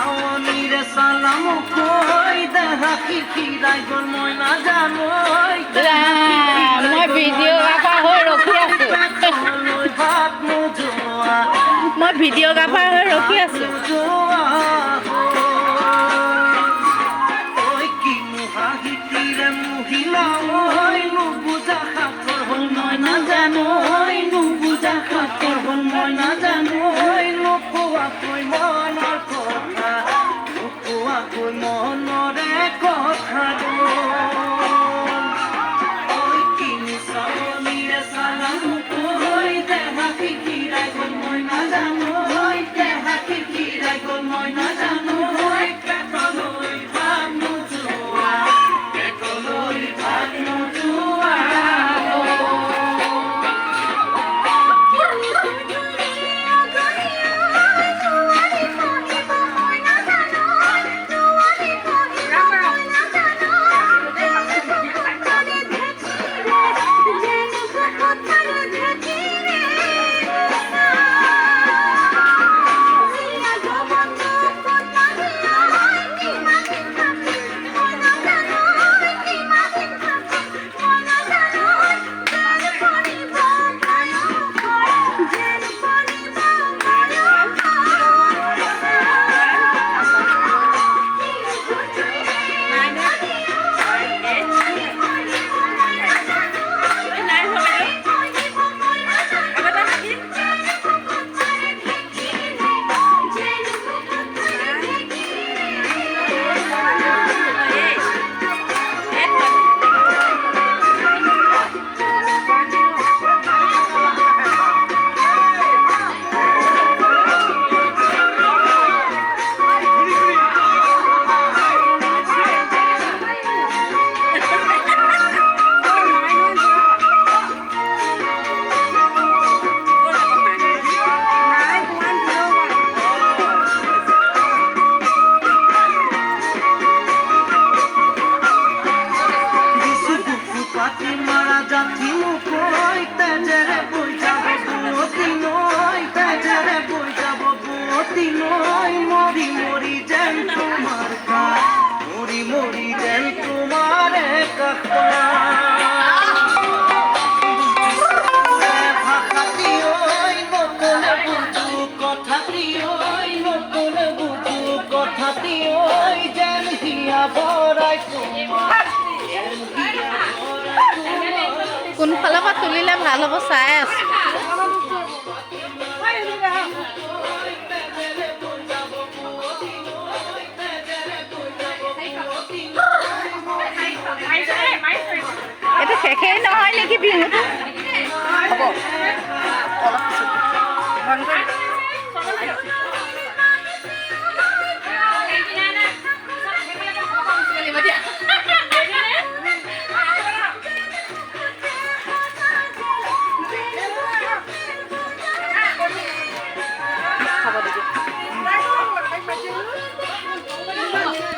চাৱনীৰে চালাম কৈ দেহা খিৰাই গ'ল মই নাজানো মই ভিডিঅ' গাফাৰ হৈ ৰখি আছো ভাত নোযোৱা মই ভিডিঅ' গাফাৰ হৈ ৰখি আছো ঐ কিনো হাঁহিতিৰে মহিলা ঐ নুবুজা সাঁতৰ হ'ল মই নাজানো নুবুজা সাঁতৰ হ'ল মই নাজানো নোকোৱাকৈ মনৰ কথা নোকোৱাকৈ মনৰে কথা ঐ কিনো চাৱনীৰে চালাম কৈ দেহা খিৰাই গ'ল মই নাজানো দেহা খিৰাই গ'ল মই নাজানো পেটলৈ ভাত নোযোৱা পেটলৈ ভাত নোযোৱা কোনফালৰ পৰা তুলিলে ভাল হ'ব চাই আছো এইটো শেষেই নহয় নেকি বিহুটো হ'ব